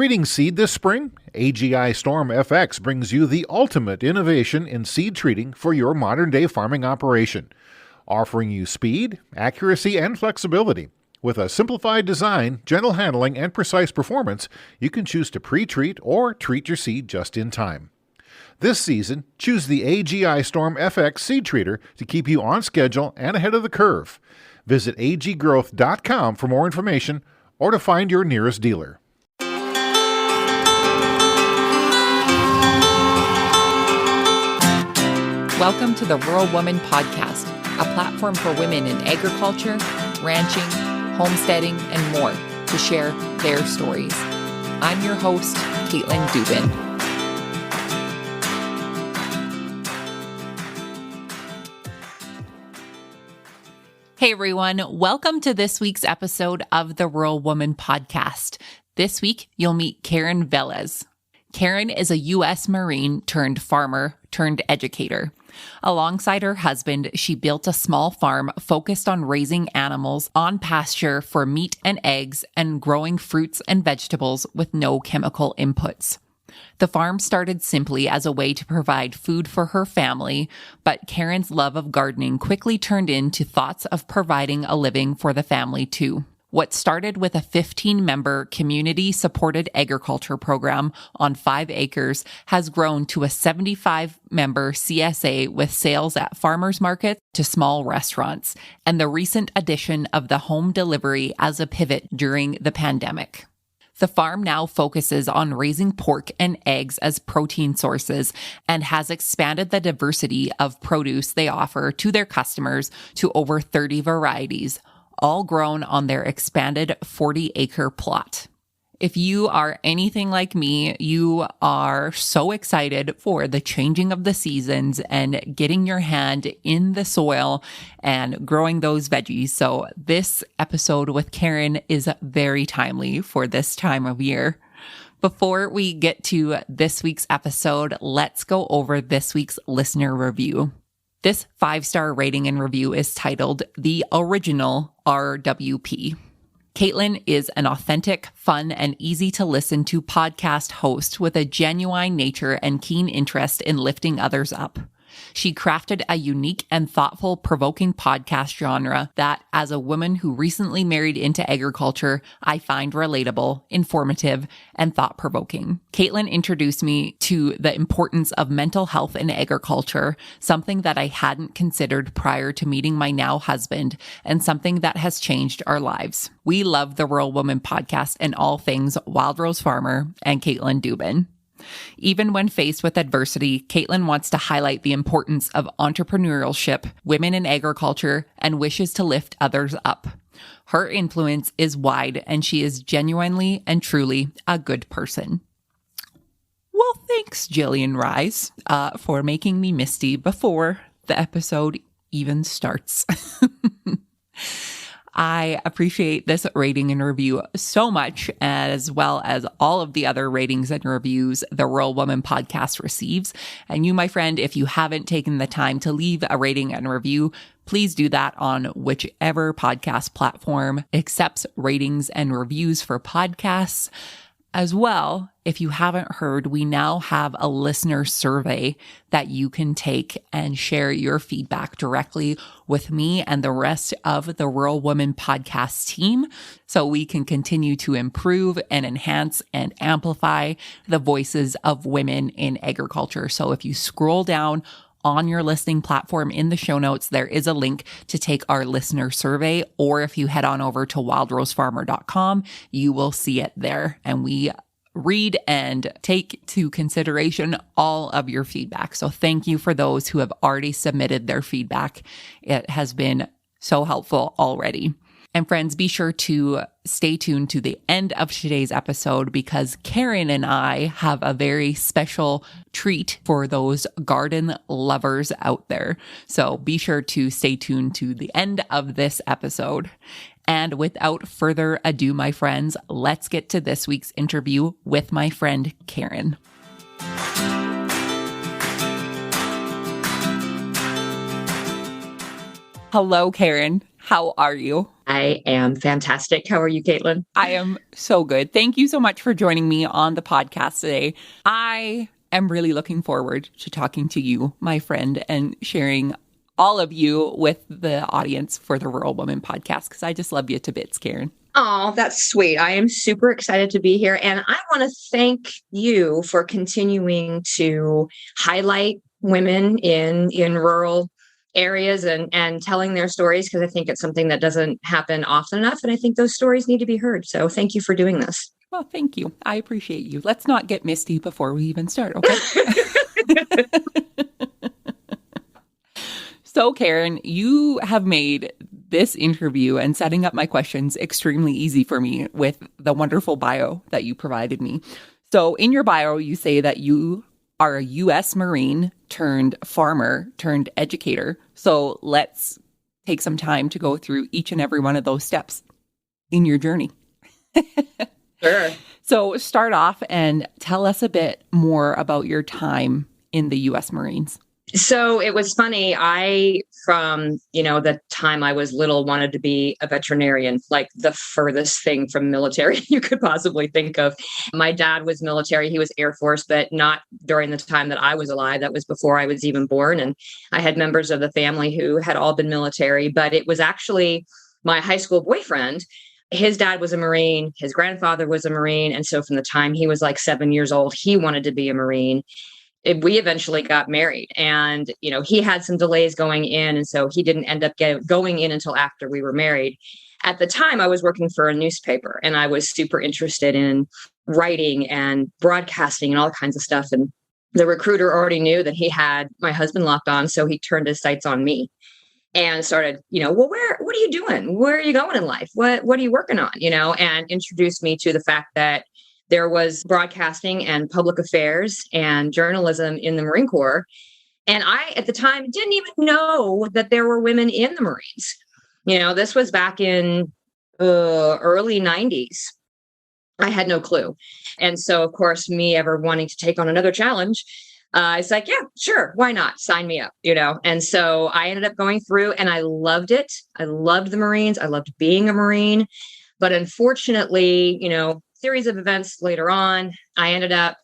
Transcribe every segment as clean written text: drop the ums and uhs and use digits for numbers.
Treating seed this spring? AGI Storm FX brings you the ultimate innovation in seed treating for your modern-day farming operation, offering you speed, accuracy, and flexibility. With a simplified design, gentle handling, and precise performance, you can choose to pre-treat or treat your seed just in time. This season, choose the AGI Storm FX seed treater to keep you on schedule and ahead of the curve. Visit aggrowth.com for more information or to find your nearest dealer. Welcome to the Rural Woman Podcast, a platform for women in agriculture, ranching, homesteading, and more to share their stories. I'm your host, Karin Velez. Hey everyone, welcome to this week's episode of the Rural Woman Podcast. This week, you'll meet Karin Velez. Karin is a U.S. Marine-turned-farmer-turned-educator. Alongside her husband, she built a small farm focused on raising animals on pasture for meat and eggs and growing fruits and vegetables with no chemical inputs. The farm started simply as a way to provide food for her family, but Karin's love of gardening quickly turned into thoughts of providing a living for the family too. What started with a 15-member community-supported agriculture program on 5 acres has grown to a 75-member CSA with sales at farmers markets to small restaurants, and the recent addition of the home delivery as a pivot during the pandemic. The farm now focuses on raising pork and eggs as protein sources and has expanded the diversity of produce they offer to their customers to over 30 varieties, all grown on their expanded 40-acre plot. If you are anything like me, you are so excited for the changing of the seasons and getting your hand in the soil and growing those veggies. So this episode with Karin is very timely for this time of year. Before we get to this week's episode, let's go over this week's listener review. This 5-star rating and review is titled The Original RWP. Caitlin is an authentic, fun, and easy to listen to podcast host with a genuine nature and keen interest in lifting others up. She crafted a unique and thoughtful, provoking podcast genre that, as a woman who recently married into agriculture, I find relatable, informative, and thought-provoking. Caitlin introduced me to the importance of mental health in agriculture, something that I hadn't considered prior to meeting my now husband, and something that has changed our lives. We love the Rural Woman Podcast and all things Wild Rose Farmer and Caitlin Dubin. Even when faced with adversity, Caitlin wants to highlight the importance of entrepreneurship, women in agriculture, and wishes to lift others up. Her influence is wide, and she is genuinely and truly a good person. Well, thanks, Jillian Rise, for making me misty before the episode even starts. I appreciate this rating and review so much, as well as all of the other ratings and reviews the Rural Woman Podcast receives. And you, my friend, if you haven't taken the time to leave a rating and review, please do that on whichever podcast platform accepts ratings and reviews for podcasts. As well, if you haven't heard, we now have a listener survey that you can take and share your feedback directly with me and the rest of the Rural Woman Podcast team so we can continue to improve and enhance and amplify the voices of women in agriculture. So if you scroll down on your listening platform in the show notes, there is a link to take our listener survey, or if you head on over to wildrosefarmer.com, you will see it there. And we read and take to consideration all of your feedback. So thank you for those who have already submitted their feedback. It has been so helpful already. And friends, be sure to stay tuned to the end of today's episode because Karin and I have a very special treat for those garden lovers out there. So be sure to stay tuned to the end of this episode. And without further ado, my friends, let's get to this week's interview with my friend Karin. Hello, Karin. How are you? I am fantastic. How are you, Caitlin? I am so good. Thank you so much for joining me on the podcast today. I am really looking forward to talking to you, my friend, and sharing all of you with the audience for the Rural Woman podcast, because I just love you to bits, Karin. Oh, that's sweet. I am super excited to be here. And I want to thank you for continuing to highlight women in rural areas and telling their stories, because I think it's something that doesn't happen often enough. And I think those stories need to be heard. So thank you for doing this. Well, thank you. I appreciate you. Let's not get misty before we even start, okay? So, Karin, you have made this interview and setting up my questions extremely easy for me with the wonderful bio that you provided me. So in your bio, you say that you are a U.S. Marine-turned-farmer-turned-educator. So let's take some time to go through each and every one of those steps in your journey. Sure. So start off and tell us a bit more about your time in the U.S. Marines. So it was funny. From the time I was little, wanted to be a veterinarian, like the furthest thing from military you could possibly think of. My dad was military. He was Air Force, but not during the time that I was alive. That was before I was even born. And I had members of the family who had all been military, but it was actually my high school boyfriend. His dad was a Marine. His grandfather was a Marine. And so from the time he was like 7 years old, he wanted to be a Marine. We eventually got married, and he had some delays going in, and so he didn't end up going in until after we were married. At the time, I was working for a newspaper, and I was super interested in writing and broadcasting and all kinds of stuff. And the recruiter already knew that he had my husband locked on, so he turned his sights on me and started, well, what are you doing? Where are you going in life? What are you working on? And introduced me to the fact that there was broadcasting and public affairs and journalism in the Marine Corps. And I, at the time, didn't even know that there were women in the Marines. This was back in early 90s. I had no clue. And so, of course, me ever wanting to take on another challenge, it's like, yeah, sure. Why not? Sign me up, And so I ended up going through, and I loved it. I loved the Marines. I loved being a Marine. But unfortunately, series of events later on, I ended up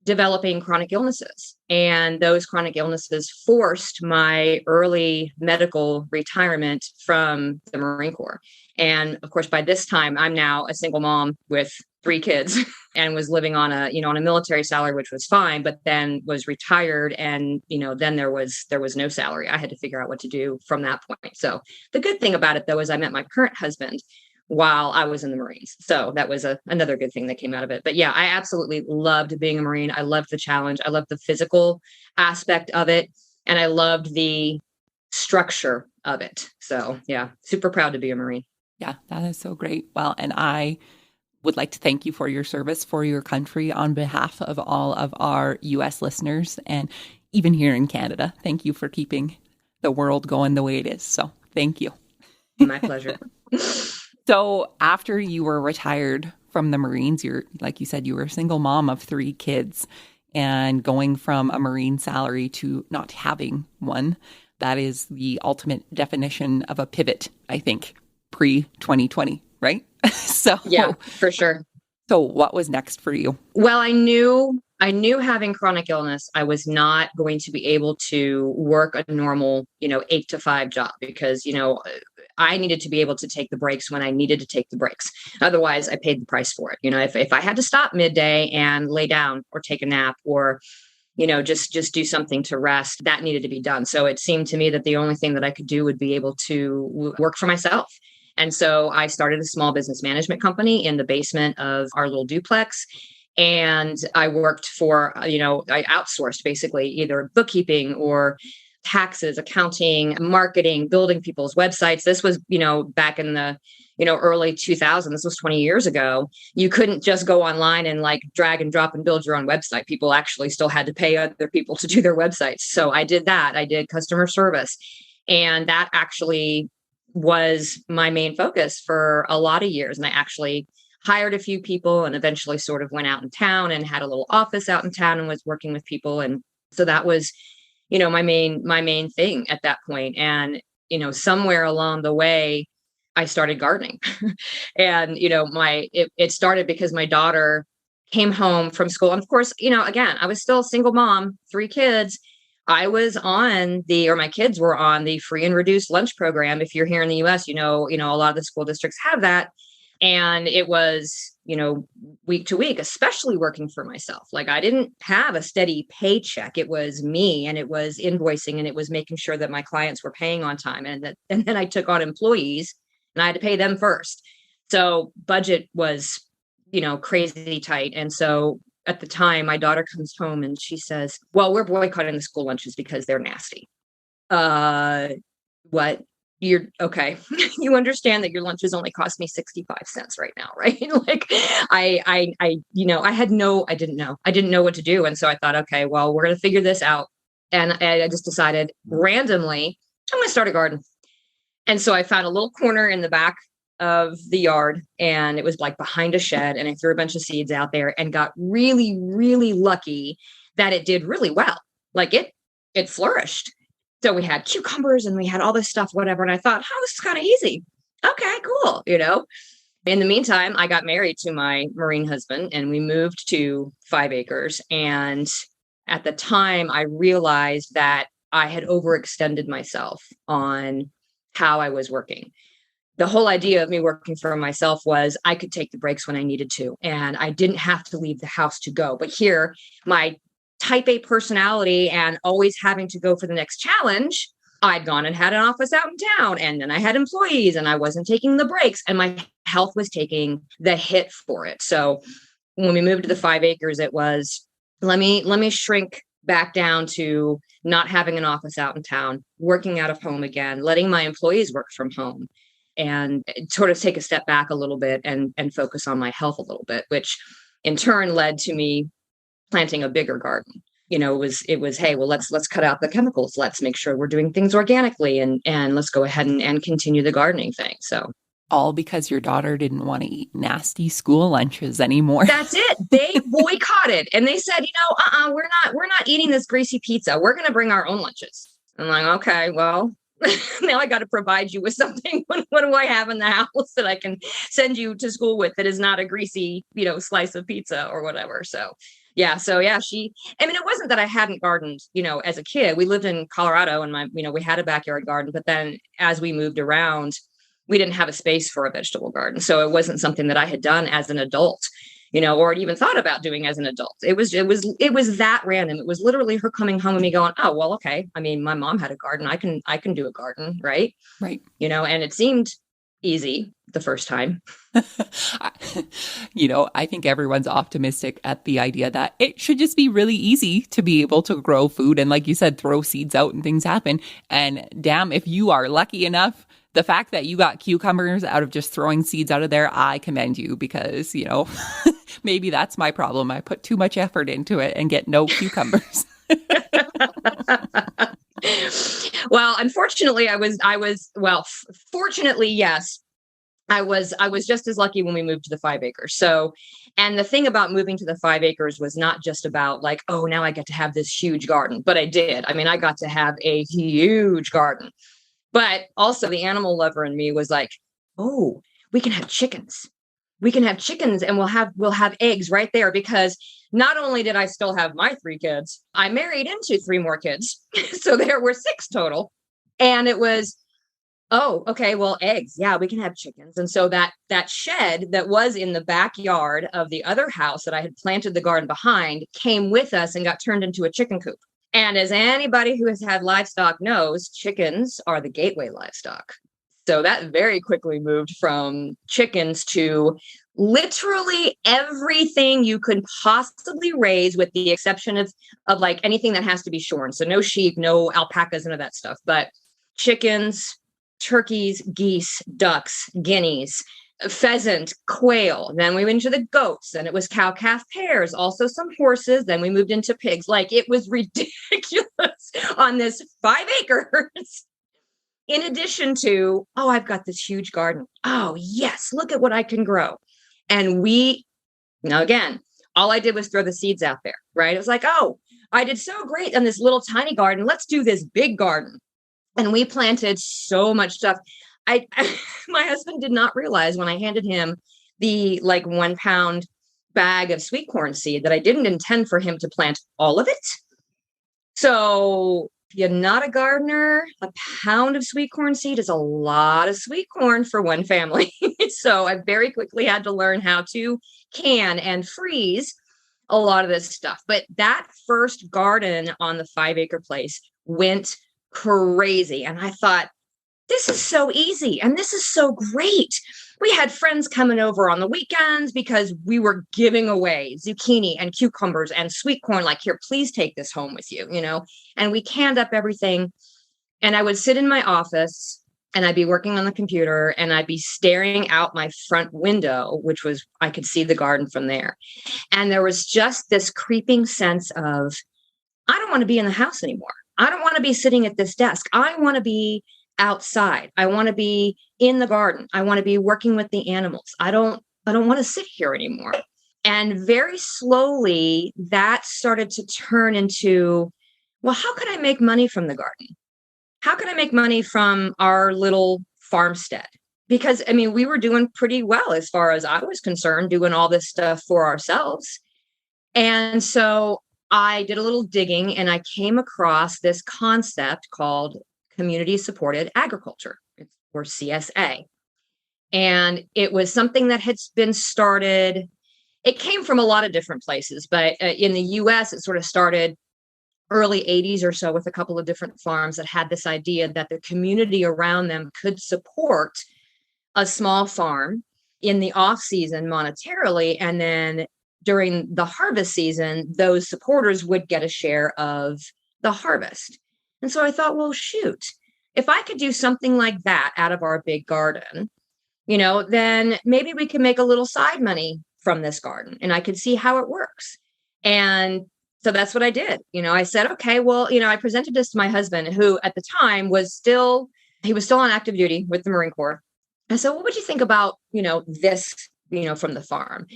developing chronic illnesses. And those chronic illnesses forced my early medical retirement from the Marine Corps. And of course, by this time, I'm now a single mom with 3 kids and was living on a military salary, which was fine, but then was retired. And, then there was no salary. I had to figure out what to do from that point. So the good thing about it, though, is I met my current husband while I was in the Marines. So that was another good thing that came out of it. But yeah, I absolutely loved being a Marine. I loved the challenge. I loved the physical aspect of it. And I loved the structure of it. So yeah, super proud to be a Marine. Yeah, that is so great. Well, and I would like to thank you for your service for your country on behalf of all of our U.S. listeners and even here in Canada. Thank you for keeping the world going the way it is. So thank you. My pleasure. So after you were retired from the Marines, like you said, you were a single mom of 3 kids, and going from a Marine salary to not having one. That is the ultimate definition of a pivot, I think, pre-2020, right? So yeah, for sure. So what was next for you? Well, I knew having chronic illness, I was not going to be able to work a normal, 8 to 5 job because, I needed to be able to take the breaks when I needed to take the breaks. Otherwise, I paid the price for it. If I had to stop midday and lay down or take a nap or, just do something to rest, that needed to be done. So it seemed to me that the only thing that I could do would be able to work for myself. And so I started a small business management company in the basement of our little duplex. And I worked for, I outsourced basically either bookkeeping or taxes, accounting, marketing, building people's websites. This was, back in the, early 2000s. This was 20 years ago. You couldn't just go online and like drag and drop and build your own website. People actually still had to pay other people to do their websites. So I did that. I did customer service. And that actually was my main focus for a lot of years. And I actually hired a few people and eventually sort of went out in town and had a little office out in town and was working with people. And so that was, my main thing at that point. And, somewhere along the way, I started gardening. And, it started because my daughter came home from school. And of course, again, I was still a single mom, 3 kids. I was or my kids were on the free and reduced lunch program. If you're here in the US, a lot of the school districts have that. And it was, week to week, especially working for myself. Like I didn't have a steady paycheck. It was me, and it was invoicing, and it was making sure that my clients were paying on time. And then I took on employees and I had to pay them first. So budget was, crazy tight. And so at the time, my daughter comes home and she says, well, we're boycotting the school lunches because they're nasty. What? You're okay. You understand that your lunches only cost me 65 cents right now, right? Like I didn't know what to do. And so I thought, okay, well, we're going to figure this out. And I just decided randomly, I'm going to start a garden. And so I found a little corner in the back of the yard, and it was like behind a shed, and I threw a bunch of seeds out there and got really, really lucky that it did really well. Like it flourished. So we had cucumbers and we had all this stuff, whatever. And I thought, oh, this is kind of easy. Okay, cool. In the meantime, I got married to my Marine husband and we moved to 5 acres. And at the time, I realized that I had overextended myself on how I was working. The whole idea of me working for myself was I could take the breaks when I needed to, and I didn't have to leave the house to go. But here, my type A personality and always having to go for the next challenge, I'd gone and had an office out in town, and then I had employees and I wasn't taking the breaks, and my health was taking the hit for it. So when we moved to the 5 acres, it was, let me shrink back down to not having an office out in town, working out of home again, letting my employees work from home, and sort of take a step back a little bit and focus on my health a little bit, which in turn led to me planting a bigger garden. It was, hey, well, let's cut out the chemicals. Let's make sure we're doing things organically, and let's go ahead and continue the gardening thing. So all because your daughter didn't want to eat nasty school lunches anymore. That's it. They boycotted, and they said, we're not eating this greasy pizza. We're going to bring our own lunches. I'm like, okay, well, now I got to provide you with something. What do I have in the house that I can send you to school with that is not a greasy, slice of pizza or whatever? So yeah. It wasn't that I hadn't gardened, as a kid. We lived in Colorado, and we had a backyard garden, but then as we moved around, we didn't have a space for a vegetable garden. So it wasn't something that I had done as an adult, or even thought about doing as an adult. It was that random. It was literally her coming home and me going, oh, well, okay. I mean, my mom had a garden. I can do a garden. Right. Right. And it seemed easy the first time. I think everyone's optimistic at the idea that it should just be really easy to be able to grow food. And like you said, throw seeds out and things happen. And damn, if you are lucky enough, the fact that you got cucumbers out of just throwing seeds out of there, I commend you, because, maybe that's my problem. I put too much effort into it and get no cucumbers. Well, unfortunately, fortunately, yes. I was just as lucky when we moved to the 5 acres. So, and the thing about moving to the 5 acres was not just about like, oh, now I get to have this huge garden, but I did. I mean, I got to have a huge garden, but also the animal lover in me was like, oh, we can have chickens. We can have chickens, and we'll have eggs right there, because not only did I still have my 3 kids, I married into 3 more kids. So there were 6 total. And it was, oh, okay, well, eggs. Yeah, we can have chickens. And so that shed that was in the backyard of the other house that I had planted the garden behind came with us and got turned into a chicken coop. And as anybody who has had livestock knows, chickens are the gateway livestock. So that very quickly moved from chickens to literally everything you could possibly raise, with the exception of like anything that has to be shorn. So no sheep, no alpacas, none of that stuff, but chickens, turkeys, geese, ducks, guineas, pheasant, quail. Then we went into the goats, and it was cow, calf, pairs, also some horses. Then we moved into pigs. Like, it was ridiculous on this 5 acres. In addition to, oh, I've got this huge garden. Oh, yes, look at what I can grow. And now again, all I did was throw the seeds out there, right? It was like, oh, I did so great on this little tiny garden. Let's do this big garden. And we planted so much stuff. I my husband did not realize when I handed him the like 1 pound bag of sweet corn seed that I didn't intend for him to plant all of it. So if you're not a gardener, a pound of sweet corn seed is a lot of sweet corn for one family. So I very quickly had to learn how to can and freeze a lot of this stuff. But that first garden on the 5-acre place went crazy. And I thought, this is so easy and this is so great. We had friends coming over on the weekends because we were giving away zucchini and cucumbers and sweet corn. Like, here, please take this home with you, and we canned up everything. And I would sit in my office and I'd be working on the computer and I'd be staring out my front window, which was, I could see the garden from there. And there was just this creeping sense of, I don't want to be in the house anymore. I don't want to be sitting at this desk. I want to be outside. I want to be in the garden. I want to be working with the animals. I don't want to sit here anymore. And very slowly that started to turn into, well, how could I make money from the garden? How can I make money from our little farmstead? Because we were doing pretty well as far as I was concerned, doing all this stuff for ourselves. And so I did a little digging and I came across this concept called community supported agriculture, or CSA. And it was something that had been started. It came from a lot of different places, but in the US, it sort of started early 80s or so with a couple of different farms that had this idea that the community around them could support a small farm in the off season monetarily. And then during the harvest season, those supporters would get a share of the harvest. And so I thought, well, shoot, if I could do something like that out of our big garden, then maybe we could make a little side money from this garden and I could see how it works. And so that's what I did. I said, okay, well, I presented this to my husband, who at the time was still on active duty with the Marine Corps. I said, what would you think about, this, from the farm?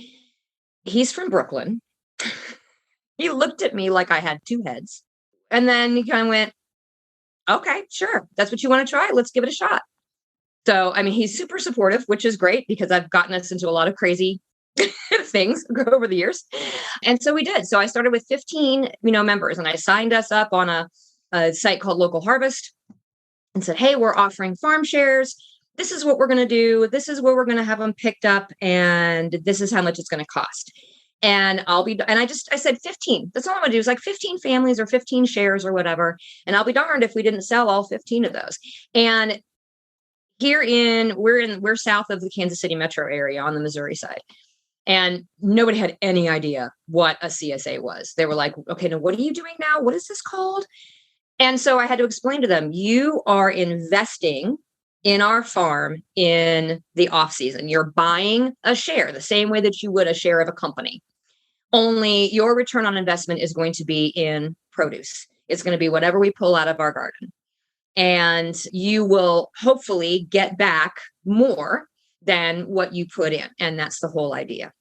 He's from Brooklyn. He looked at me like I had two heads. And then he kind of went, okay, sure. That's what you want to try. Let's give it a shot. So, he's super supportive, which is great because I've gotten us into a lot of crazy things over the years. And so we did. So I started with 15, members, and I signed us up on a site called Local Harvest and said, hey, we're offering farm shares. This is what we're going to do. This is where we're going to have them picked up. And this is how much it's going to cost. And I said 15. That's all I'm going to do is like 15 families or 15 shares or whatever. And I'll be darned if we didn't sell all 15 of those. And we're south of the Kansas City metro area on the Missouri side. And nobody had any idea what a CSA was. They were like, okay, now what are you doing now? What is this called? And so I had to explain to them, you are investing in our farm in the off season. You're buying a share the same way that you would a share of a company. Only your return on investment is going to be in produce. It's going to be whatever we pull out of our garden. And you will hopefully get back more than what you put in. And that's the whole idea.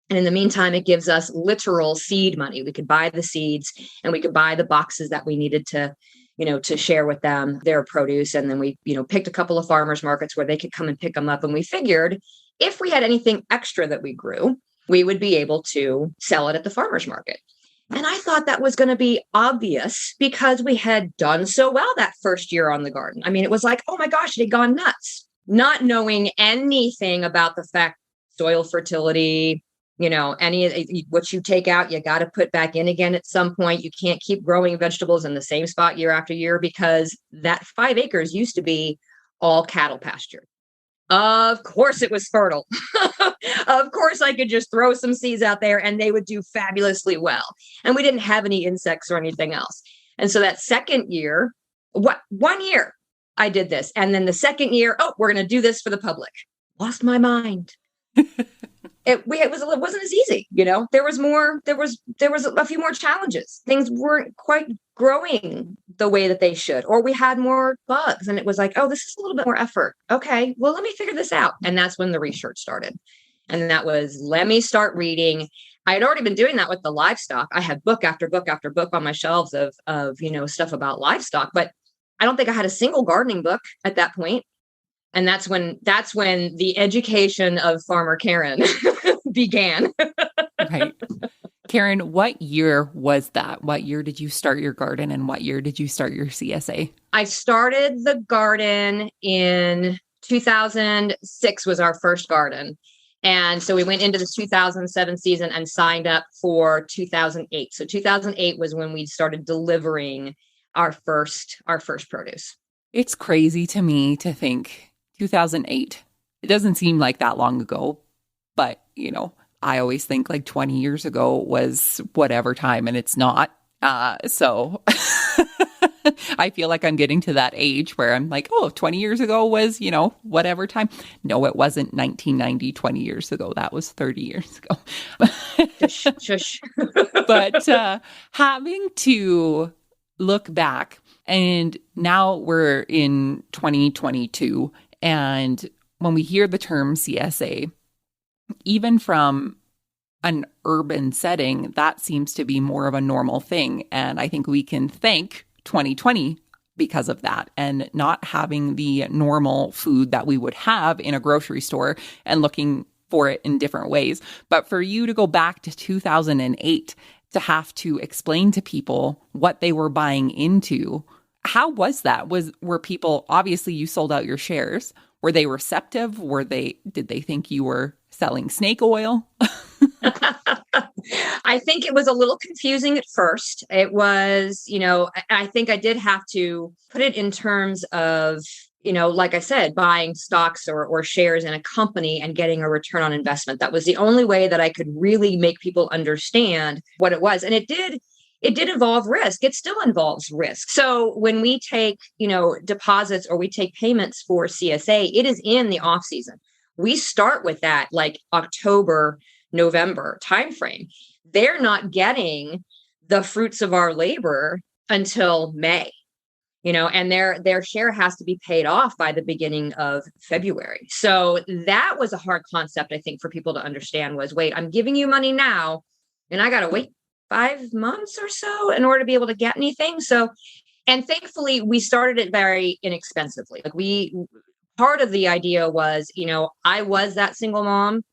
And in the meantime, it gives us literal seed money. We could buy the seeds and we could buy the boxes that we needed to share with them their produce. And then we, picked a couple of farmers markets where they could come and pick them up. And we figured if we had anything extra that we grew, we would be able to sell it at the farmers market. And I thought that was going to be obvious because we had done so well that first year on the garden. It was like, oh my gosh, it had gone nuts. Not knowing anything about the fact soil fertility, any what you take out, you got to put back in again at some point. You can't keep growing vegetables in the same spot year after year because that 5 acres used to be all cattle pasture. Of course it was fertile. Of course I could just throw some seeds out there and they would do fabulously well. And we didn't have any insects or anything else. And so that second year, 1 year, I did this. And then the second year, we're going to do this for the public. Lost my mind. It wasn't as easy. There was a few more challenges. Things weren't quite growing the way that they should, or we had more bugs. And it was like, this is a little bit more effort. Okay, well, let me figure this out. And that's when the research started. And that was, let me start reading. I had already been doing that with the livestock. I had book after book after book on my shelves of stuff about livestock, but I don't think I had a single gardening book at that point. And that's when the education of Farmer Karin began. Right. Karin, what year was that? What year did you start your garden and what year did you start your CSA? I started the garden in 2006 was our first garden. And so we went into the 2007 season and signed up for 2008. So 2008 was when we started delivering our first produce. It's crazy to me to think 2008. It doesn't seem like that long ago, but I always think like 20 years ago was whatever time, and it's not. So I feel like I'm getting to that age where I'm like, 20 years ago was, whatever time. No, it wasn't 1990, 20 years ago. That was 30 years ago. Shush. But having to look back, and now we're in 2022, and when we hear the term CSA, even from an urban setting, that seems to be more of a normal thing. And I think we can thank 2020 because of that, and not having the normal food that we would have in a grocery store and looking for it in different ways. But for you to go back to 2008 to have to explain to people what they were buying into, how was that? Were people, obviously you sold out your shares. Were they receptive? Did they think you were selling snake oil? I think it was a little confusing at first. It was, I think I did have to put it in terms of, like I said, buying stocks or shares in a company and getting a return on investment. That was the only way that I could really make people understand what it was. And it did involve risk. It still involves risk. So when we take, deposits or we take payments for CSA, it is in the off season. We start with that like October, November timeframe. They're not getting the fruits of our labor until May, and their share has to be paid off by the beginning of February. So that was a hard concept, I think, for people to understand was, wait, I'm giving you money now and I got to wait 5 months or so in order to be able to get anything. So, and thankfully we started it very inexpensively. Part of the idea was, I was that single mom.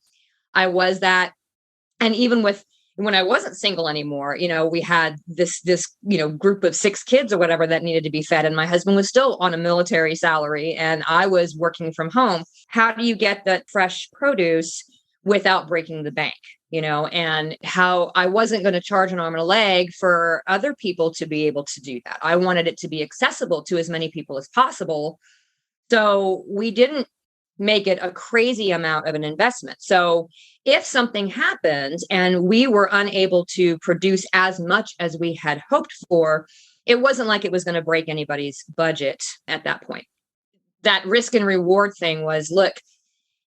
I was that. And even when I wasn't single anymore, we had this group of 6 kids or whatever that needed to be fed. And my husband was still on a military salary and I was working from home. How do you get that fresh produce without breaking the bank? And how I wasn't going to charge an arm and a leg for other people to be able to do that. I wanted it to be accessible to as many people as possible. So we didn't make it a crazy amount of an investment. So if something happened and we were unable to produce as much as we had hoped for, it wasn't like it was going to break anybody's budget at that point. That risk and reward thing was, look,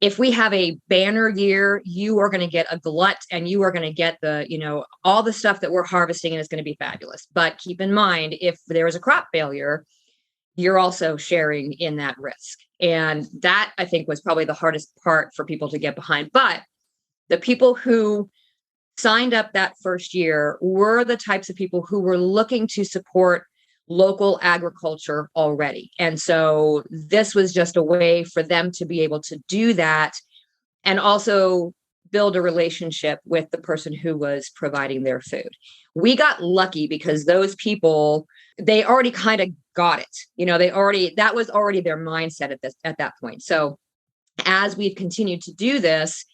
if we have a banner year, you are going to get a glut and you are going to get all the stuff that we're harvesting and it's going to be fabulous. But keep in mind, if there is a crop failure, you're also sharing in that risk. And that, I think, was probably the hardest part for people to get behind. But the people who signed up that first year were the types of people who were looking to support local agriculture already. And so this was just a way for them to be able to do that and also build a relationship with the person who was providing their food. We got lucky because those people, they already kind of got it. That was already their mindset at that point. So as we've continued to do this,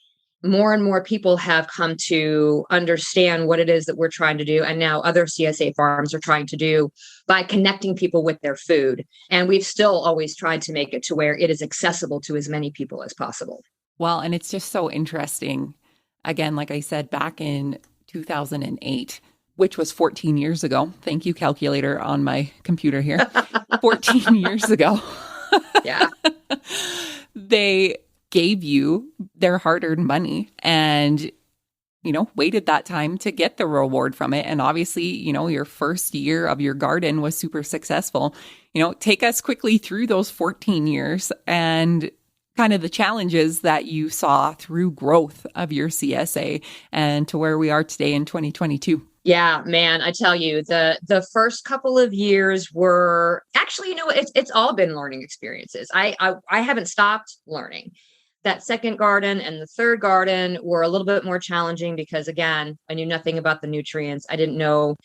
more and more people have come to understand what it is that we're trying to do. And now other CSA farms are trying to do by connecting people with their food. And we've still always tried to make it to where it is accessible to as many people as possible. Well, and it's just so interesting. Again, like I said, back in 2008, which was 14 years ago. Thank you, calculator on my computer here. 14 years ago. Yeah. They gave you their hard-earned money and, waited that time to get the reward from it. And obviously, your first year of your garden was super successful. Take us quickly through those 14 years and kind of the challenges that you saw through growth of your CSA and to where we are today in 2022. Yeah, man, I tell you, the first couple of years were actually, it's all been learning experiences. I haven't stopped learning. That second garden and the third garden were a little bit more challenging because again, I knew nothing about the nutrients. I didn't know,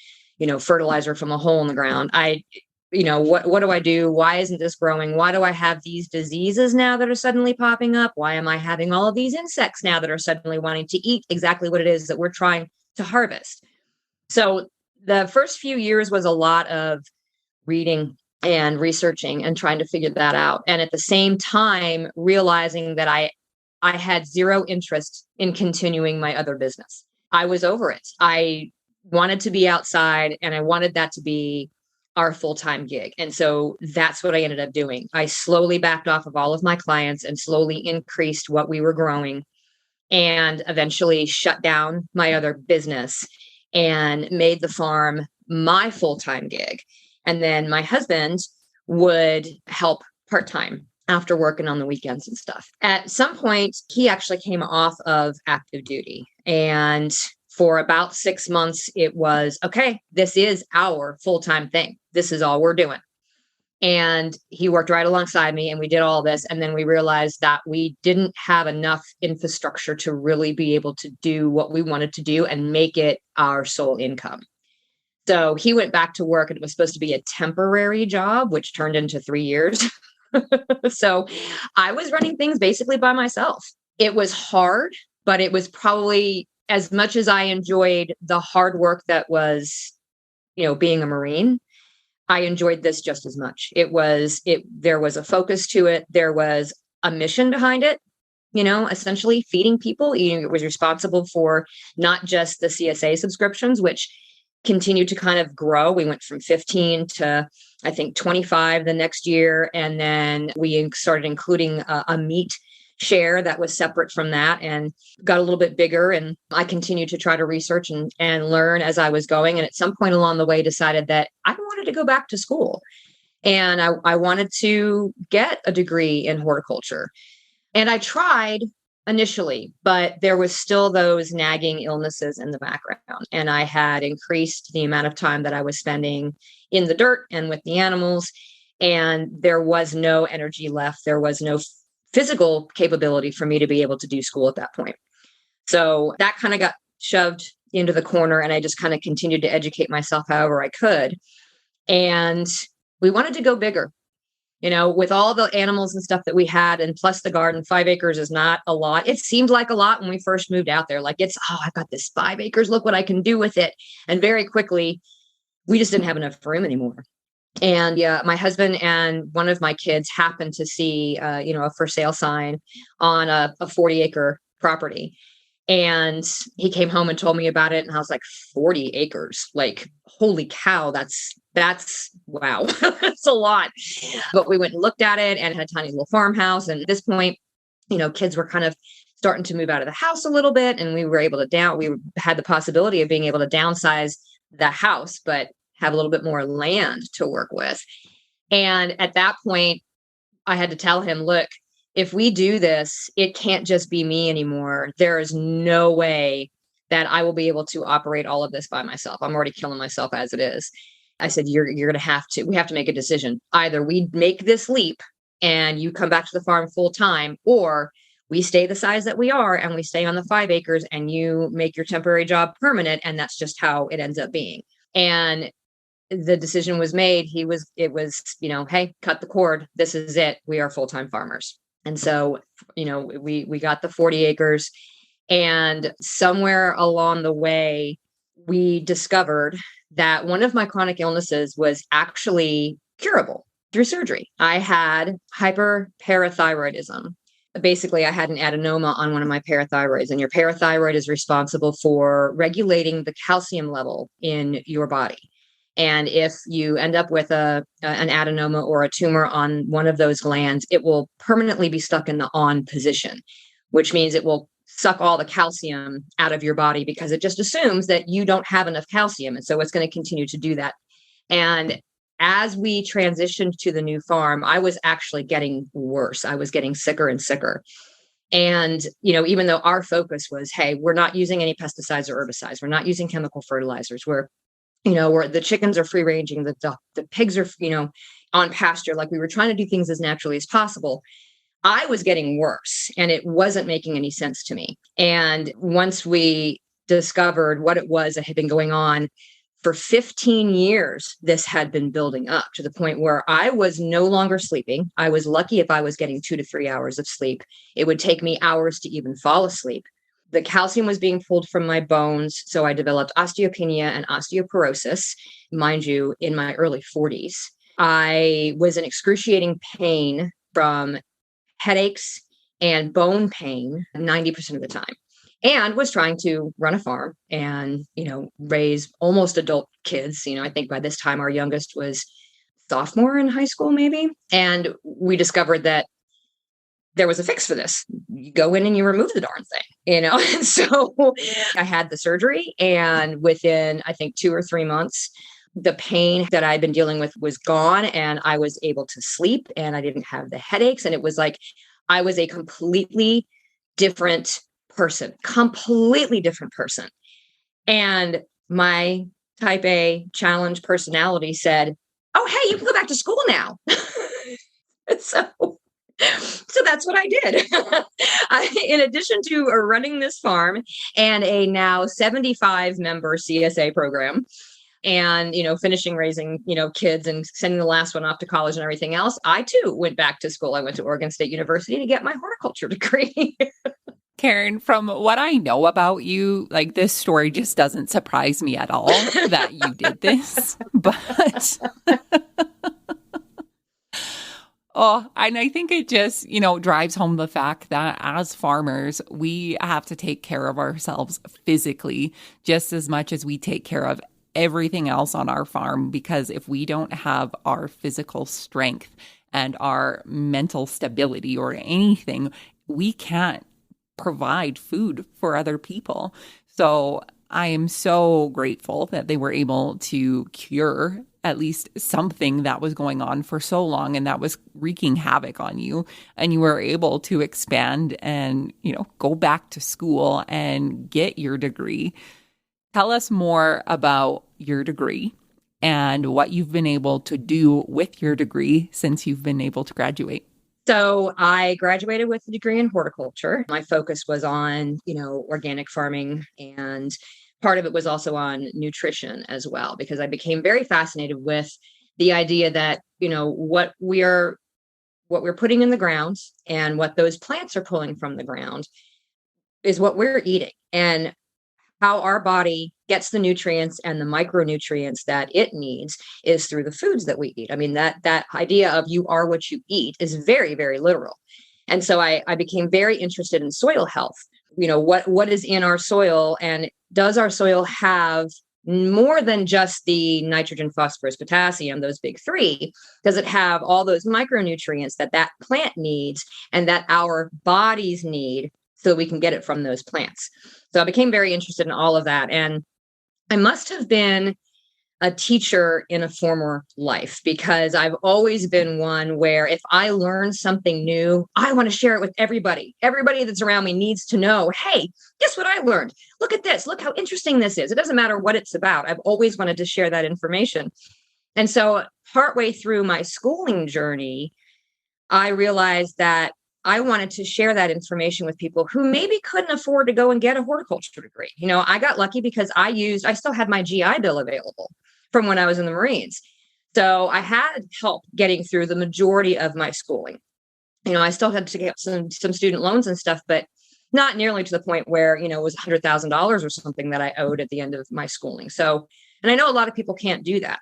fertilizer from a hole in the ground. What do I do? Why isn't this growing? Why do I have these diseases now that are suddenly popping up? Why am I having all of these insects now that are suddenly wanting to eat exactly what it is that we're trying to harvest? So the first few years was a lot of reading and researching and trying to figure that out. And at the same time, realizing that I had zero interest in continuing my other business. I was over it. I wanted to be outside and I wanted that to be our full-time gig. And so that's what I ended up doing. I slowly backed off of all of my clients and slowly increased what we were growing and eventually shut down my other business and made the farm my full-time gig. And then my husband would help part-time after working on the weekends and stuff. At some point, he actually came off of active duty. And for about 6 months, it was, okay, this is our full-time thing. This is all we're doing. And he worked right alongside me and we did all this. And then we realized that we didn't have enough infrastructure to really be able to do what we wanted to do and make it our sole income. So he went back to work and it was supposed to be a temporary job, which turned into 3 years. So I was running things basically by myself. It was hard, but it was probably as much as I enjoyed the hard work that was, being a Marine. I enjoyed this just as much. There was a focus to it. There was a mission behind it, essentially feeding people. It was responsible for not just the CSA subscriptions, which continued to kind of grow. We went from 15 to, I think, 25 the next year. And then we started including a meat share that was separate from that and got a little bit bigger. And I continued to try to research and learn as I was going. And at some point along the way, decided that I wanted to go back to school and I wanted to get a degree in horticulture. And I tried initially, but there was still those nagging illnesses in the background. And I had increased the amount of time that I was spending in the dirt and with the animals. And there was no energy left. There was no physical capability for me to be able to do school at that point. So that kind of got shoved into the corner and I just kind of continued to educate myself however I could. And we wanted to go bigger, with all the animals and stuff that we had and plus the garden. 5 acres is not a lot. It seemed like a lot when we first moved out there. Like I've got this 5 acres. Look what I can do with it. And very quickly, we just didn't have enough room anymore. And yeah, my husband and one of my kids happened to see, a for sale sign on a 40-acre property. And he came home and told me about it. And I was like, 40 acres, like, holy cow, that's wow. That's a lot. But we went and looked at it and had a tiny little farmhouse. And at this point, kids were kind of starting to move out of the house a little bit. And we were able to we had the possibility of being able to downsize the house, but have a little bit more land to work with. And at that point, I had to tell him, look, if we do this, it can't just be me anymore. There is no way that I will be able to operate all of this by myself. I'm already killing myself as it is. I said, we have to make a decision. Either we make this leap and you come back to the farm full time, or we stay the size that we are and we stay on the 5 acres and you make your temporary job permanent. And that's just how it ends up being. And the decision was made. It was, hey, cut the cord. This is it. We are full-time farmers. And so, we got the 40 acres and somewhere along the way, we discovered that one of my chronic illnesses was actually curable through surgery. I had hyperparathyroidism. Basically, I had an adenoma on one of my parathyroids, and your parathyroid is responsible for regulating the calcium level in your body. And if you end up with an adenoma or a tumor on one of those glands, it will permanently be stuck in the on position, which means it will suck all the calcium out of your body because it just assumes that you don't have enough calcium. And so it's going to continue to do that. And as we transitioned to the new farm, I was actually getting worse. I was getting sicker and sicker. And, even though our focus was, hey, we're not using any pesticides or herbicides, we're not using chemical fertilizers, where the chickens are free ranging, the pigs are, on pasture, like we were trying to do things as naturally as possible. I was getting worse and it wasn't making any sense to me. And once we discovered what it was that had been going on for 15 years, this had been building up to the point where I was no longer sleeping. I was lucky if I was getting 2 to 3 hours of sleep. It would take me hours to even fall asleep. The calcium was being pulled from my bones. So I developed osteopenia and osteoporosis, mind you, in my early 40s. I was in excruciating pain from headaches and bone pain 90% of the time, and was trying to run a farm and, raise almost adult kids. I think by this time our youngest was sophomore in high school, maybe. And we discovered that there was a fix for this. You go in and you remove the darn thing, And so I had the surgery, and within, I think, 2 or 3 months, the pain that I'd been dealing with was gone, and I was able to sleep, and I didn't have the headaches. And it was like I was a completely different person. And my type A challenge personality said, oh, hey, you can go back to school now. So that's what I did. In addition to running this farm and a now 75 member CSA program, and, finishing raising, kids and sending the last one off to college and everything else, I too went back to school. I went to Oregon State University to get my horticulture degree. Karin, from what I know about you, like, this story just doesn't surprise me at all that you did this. But and I think it just, drives home the fact that as farmers, we have to take care of ourselves physically just as much as we take care of everything else on our farm, because if we don't have our physical strength and our mental stability or anything, we can't provide food for other people. So I am so grateful that they were able to cure at least something that was going on for so long and that was wreaking havoc on you. And you were able to expand and, go back to school and get your degree. Tell us more about your degree and what you've been able to do with your degree since you've been able to graduate. So I graduated with a degree in horticulture. My focus was on, organic farming, and part of it was also on nutrition as well, because I became very fascinated with the idea that, what we're putting in the ground and what those plants are pulling from the ground is what we're eating, and how our body gets the nutrients and the micronutrients that it needs is through the foods that we eat. I mean, that idea of you are what you eat is very, very literal. And so I became very interested in soil health. What is in our soil, and does our soil have more than just the nitrogen, phosphorus, potassium, those big three? Does it have all those micronutrients that plant needs and that our bodies need so we can get it from those plants? So I became very interested in all of that. And I must have been a teacher in a former life, because I've always been one where if I learn something new, I want to share it with everybody. Everybody that's around me needs to know, hey, guess what I learned? Look at this. Look how interesting this is. It doesn't matter what it's about. I've always wanted to share that information. And so partway through my schooling journey, I realized that I wanted to share that information with people who maybe couldn't afford to go and get a horticulture degree. I got lucky because I still had my GI Bill available from when I was in the Marines. So I had help getting through the majority of my schooling. I still had to get some student loans and stuff, but not nearly to the point where, it was $100,000 or something that I owed at the end of my schooling. So, and I know a lot of people can't do that.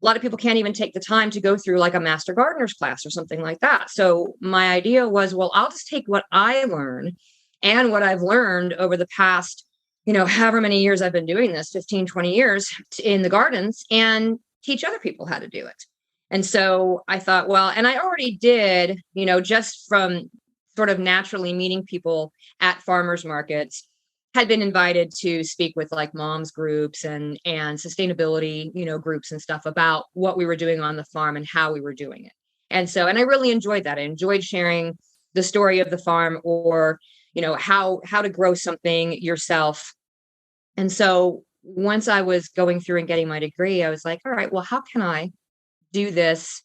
A lot of people can't even take the time to go through like a master gardener's class or something like that. So my idea was, well, I'll just take what I learn and what I've learned over the past, however many years I've been doing this, 15, 20 years in the gardens, and teach other people how to do it. And so I thought, well, and I already did, just from sort of naturally meeting people at farmers markets, had been invited to speak with like moms groups and sustainability, groups and stuff about what we were doing on the farm and how we were doing it. And I really enjoyed that. I enjoyed sharing the story of the farm, or, how to grow something yourself. And so once I was going through and getting my degree, I was like, all right, well, how can I do this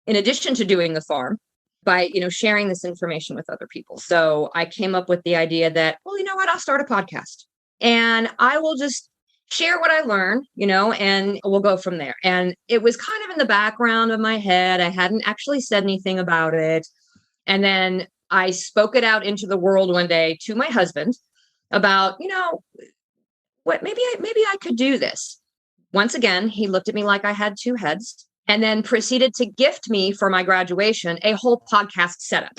in addition to doing the farm by, sharing this information with other people? So I came up with the idea that, well, you know what, I'll start a podcast and I will just share what I learned, and we'll go from there. And it was kind of in the background of my head. I hadn't actually said anything about it. And then I spoke it out into the world one day to my husband about, what, maybe I could do this. Once again, he looked at me like I had two heads, and then proceeded to gift me for my graduation a whole podcast setup.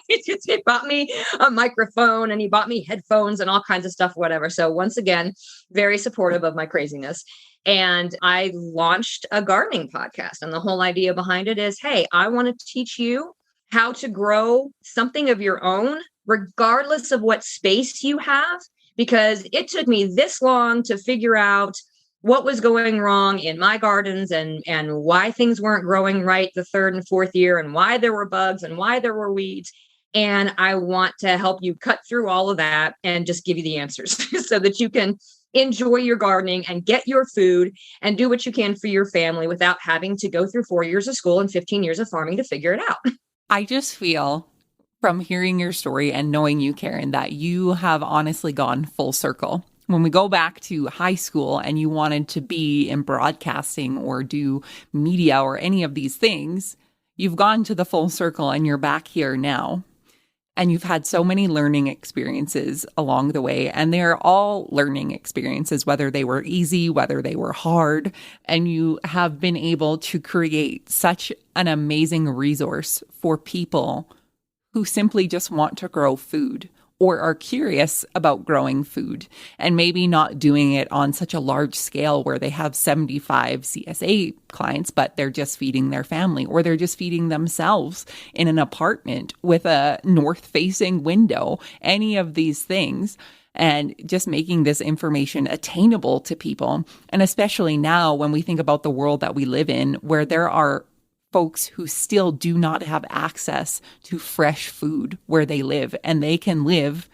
He bought me a microphone and he bought me headphones and all kinds of stuff, whatever. So once again, very supportive of my craziness. And I launched a gardening podcast. And the whole idea behind it is, hey, I want to teach you how to grow something of your own, regardless of what space you have, because it took me this long to figure out what was going wrong in my gardens and why things weren't growing right the third and fourth year, and why there were bugs and why there were weeds. And I want to help you cut through all of that and just give you the answers so that you can enjoy your gardening and get your food and do what you can for your family without having to go through 4 years of school and 15 years of farming to figure it out. I just feel from hearing your story and knowing you, Karin, that you have honestly gone full circle. When we go back to high school and you wanted to be in broadcasting or do media or any of these things, you've gone to the full circle and you're back here now. And you've had so many learning experiences along the way, and they're all learning experiences, whether they were easy, whether they were hard, and you have been able to create such an amazing resource for people who simply just want to grow food or are curious about growing food and maybe not doing it on such a large scale where they have 75 CSA clients, but they're just feeding their family, or they're just feeding themselves in an apartment with a north-facing window, any of these things. And just making this information attainable to people. And especially now when we think about the world that we live in, where there are folks who still do not have access to fresh food where they live, and they can live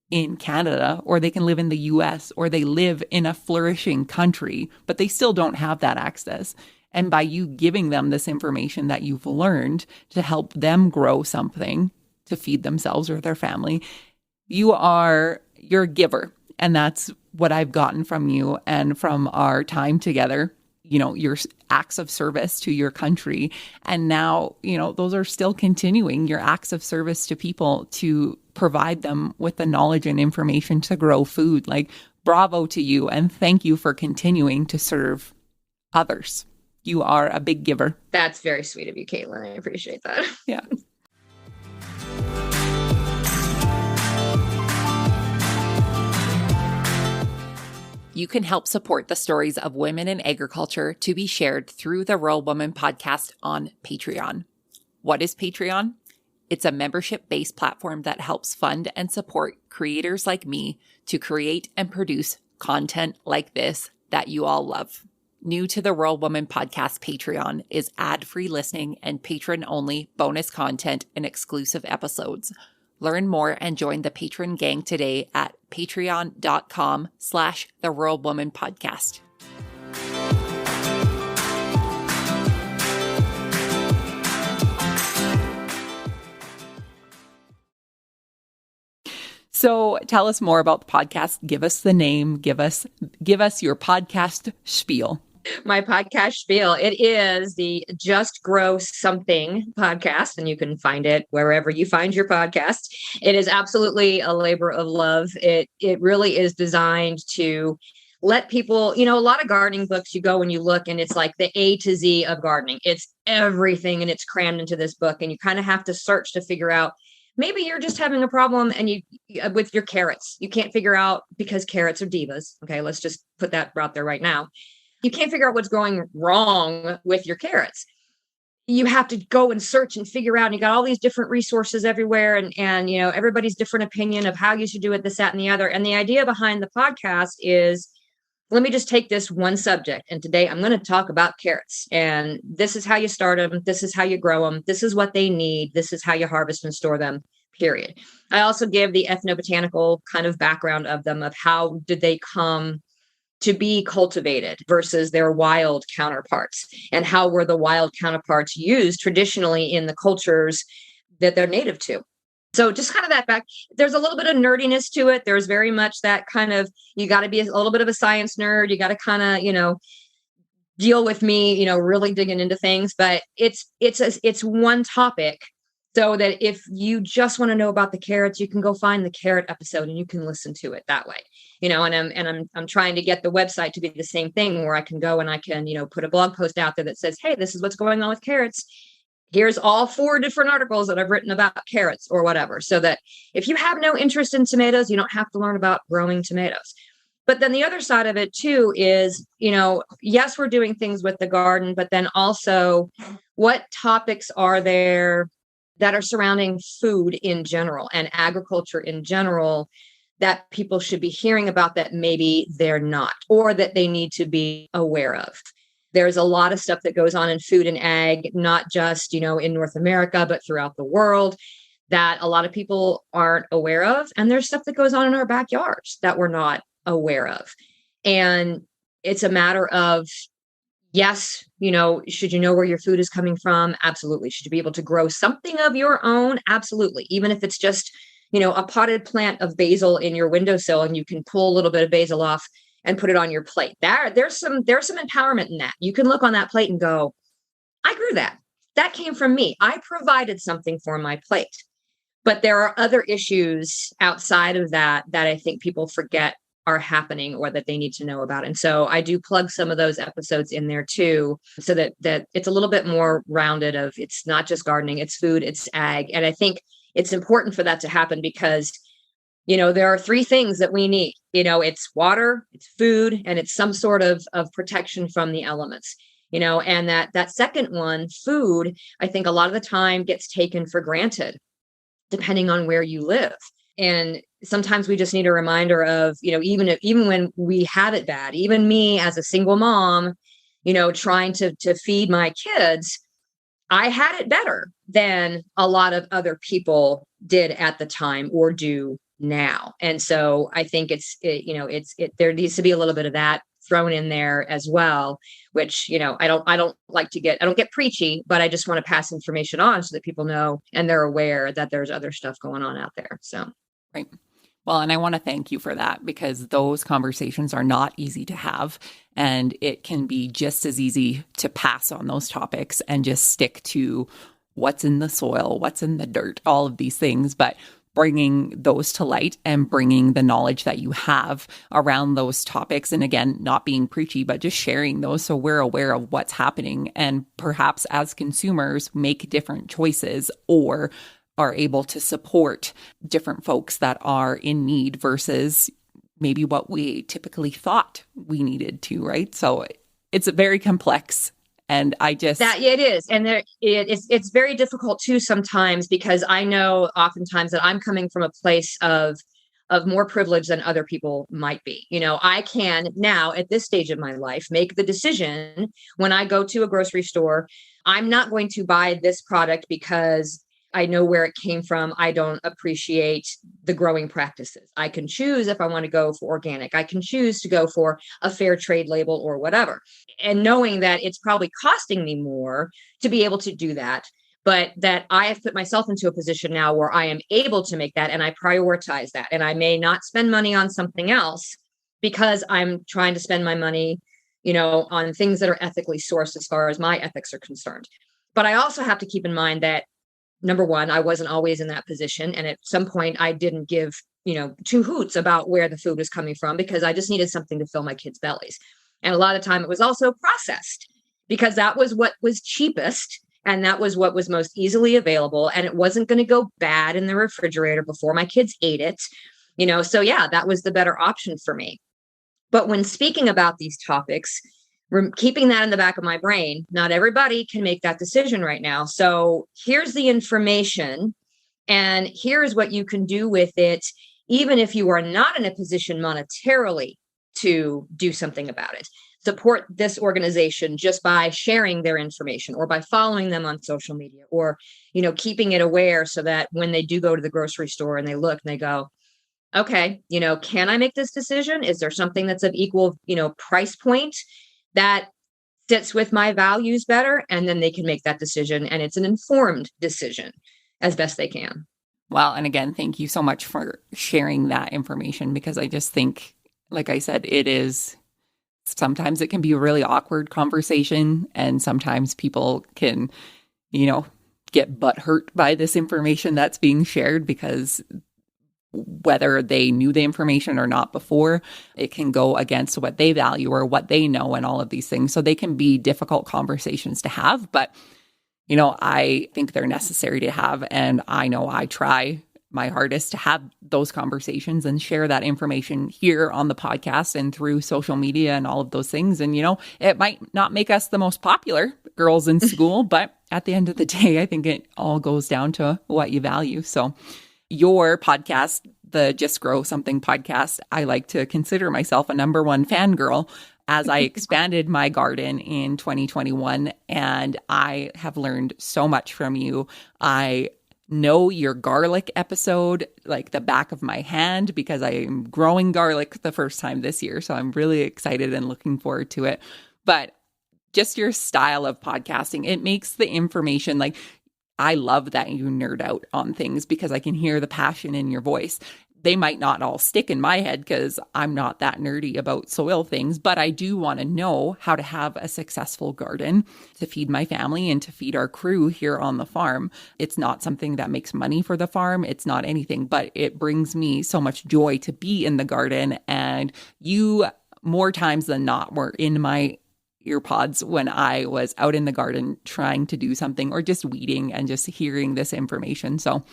in Canada, or they can live in the US, or they live in a flourishing country, but they still don't have that access. And by you giving them this information that you've learned to help them grow something to feed themselves or their family, you're a giver. And that's what I've gotten from you and from our time together. Your acts of service to your country. And now, those are still continuing, your acts of service to people to provide them with the knowledge and information to grow food. Like, bravo to you. And thank you for continuing to serve others. You are a big giver. That's very sweet of you, Caitlin. I appreciate that. Yeah. You can help support the stories of women in agriculture to be shared through the Rural Woman podcast on Patreon. What is Patreon? It's a membership-based platform that helps fund and support creators like me to create and produce content like this that you all love. New to the Rural Woman podcast Patreon is ad-free listening and patron-only bonus content and exclusive episodes. Learn more and join the patron gang today at patreon.com/The Rural Woman Podcast. So tell us more about the podcast. Give us the name. Give us your podcast spiel. My podcast spiel. It is the Just Grow Something podcast, and you can find it wherever you find your podcast. It is absolutely a labor of love. It really is designed to let people, a lot of gardening books, you go and you look and it's like the A to Z of gardening. It's everything and it's crammed into this book, and you kind of have to search to figure out, maybe you're just having a problem and you with your carrots. You can't figure out, because carrots are divas. Okay, let's just put that out there right now. You can't figure out what's going wrong with your carrots. You have to go and search and figure out, and you got all these different resources everywhere, and everybody's different opinion of how you should do it, this, that, and the other. And the idea behind the podcast is, let me just take this one subject. And today I'm going to talk about carrots. And this is how you start them. This is how you grow them. This is what they need. This is how you harvest and store them, period. I also give the ethnobotanical kind of background of them, of how did they come to be cultivated versus their wild counterparts, and how were the wild counterparts used traditionally in the cultures that they're native to. So just kind of that back, there's a little bit of nerdiness to it. There's very much that kind of, you got to be a little bit of a science nerd. You got to kind of, deal with me, really digging into things, but it's one topic, so that if you just want to know about the carrots, you can go find the carrot episode and you can listen to it that way, and I'm trying to get the website to be the same thing, where I can go and I can, put a blog post out there that says, hey, this is what's going on with carrots. Here's all 4 different articles that I've written about carrots or whatever, so that if you have no interest in tomatoes, you don't have to learn about growing tomatoes. But then the other side of it too is, yes, we're doing things with the garden, but then also what topics are there that are surrounding food in general and agriculture in general that people should be hearing about that maybe they're not, or that they need to be aware of. There's a lot of stuff that goes on in food and ag, not just, in North America, but throughout the world, that a lot of people aren't aware of. And there's stuff that goes on in our backyards that we're not aware of. And it's a matter of, yes, should you know where your food is coming from? Absolutely. Should you be able to grow something of your own? Absolutely. Even if it's just, a potted plant of basil in your windowsill, and you can pull a little bit of basil off and put it on your plate. There's some empowerment in that. You can look on that plate and go, I grew that. That came from me. I provided something for my plate. But there are other issues outside of that I think people forget are happening, or that they need to know about. And so I do plug some of those episodes in there too, so that it's a little bit more rounded of, it's not just gardening, it's food, it's ag. And I think it's important for that to happen because there are 3 things that we need. It's water, it's food, and it's some sort of protection from the elements. And that second one, food, I think a lot of the time gets taken for granted, depending on where you live. And sometimes we just need a reminder of, even when we have it bad, even me as a single mom, trying to feed my kids, I had it better than a lot of other people did at the time or do now. And so I think there needs to be a little bit of that thrown in there as well, which, I don't get preachy, but I just want to pass information on so that people know and they're aware that there's other stuff going on out there. So. Right. Well, and I want to thank you for that, because those conversations are not easy to have. And it can be just as easy to pass on those topics and just stick to what's in the soil, what's in the dirt, all of these things. But bringing those to light and bringing the knowledge that you have around those topics. And again, not being preachy, but just sharing those so we're aware of what's happening, and perhaps as consumers make different choices or are able to support different folks that are in need versus maybe what we typically thought we needed to, right? So it's very complex. And I just... it is. And it's very difficult too sometimes, because I know oftentimes that I'm coming from a place of more privilege than other people might be. I can now at this stage of my life make the decision when I go to a grocery store, I'm not going to buy this product because I know where it came from. I don't appreciate the growing practices. I can choose if I want to go for organic. I can choose to go for a fair trade label or whatever. And knowing that it's probably costing me more to be able to do that, but that I have put myself into a position now where I am able to make that, and I prioritize that. And I may not spend money on something else because I'm trying to spend my money, on things that are ethically sourced as far as my ethics are concerned. But I also have to keep in mind that, number one, I wasn't always in that position. And at some point I didn't give, 2 hoots about where the food was coming from, because I just needed something to fill my kids' bellies. And a lot of the time it was also processed, because that was what was cheapest. And that was what was most easily available. And it wasn't going to go bad in the refrigerator before my kids ate it. So yeah, that was the better option for me. But when speaking about these topics, keeping that in the back of my brain, not everybody can make that decision right now. So here's the information, and here's what you can do with it, even if you are not in a position monetarily to do something about it. Support this organization just by sharing their information or by following them on social media, or, keeping it aware so that when they do go to the grocery store and they look and they go, okay, can I make this decision? Is there something that's of equal, price point that fits with my values better? And then they can make that decision, and it's an informed decision as best they can. Well, and again, thank you so much for sharing that information, because I just think, like I said, sometimes it can be a really awkward conversation, and sometimes people can, get butthurt by this information that's being shared, because whether they knew the information or not before, it can go against what they value or what they know and all of these things. So they can be difficult conversations to have, but I think they're necessary to have. And I know I try my hardest to have those conversations and share that information here on the podcast and through social media and all of those things. And, it might not make us the most popular girls in school, but at the end of the day, I think it all goes down to what you value. So your podcast, the Just Grow Something podcast, I like to consider myself a number one fangirl as I expanded my garden in 2021. And I have learned so much from you. I know your garlic episode like the back of my hand, because I am growing garlic the first time this year. So I'm really excited and looking forward to it. But just your style of podcasting, it makes the information I love that you nerd out on things, because I can hear the passion in your voice. They might not all stick in my head because I'm not that nerdy about soil things, but I do want to know how to have a successful garden to feed my family and to feed our crew here on the farm. It's not something that makes money for the farm. It's not anything, but it brings me so much joy to be in the garden. And you, more times than not, were in my earpods when I was out in the garden trying to do something, or just weeding and just hearing this information. So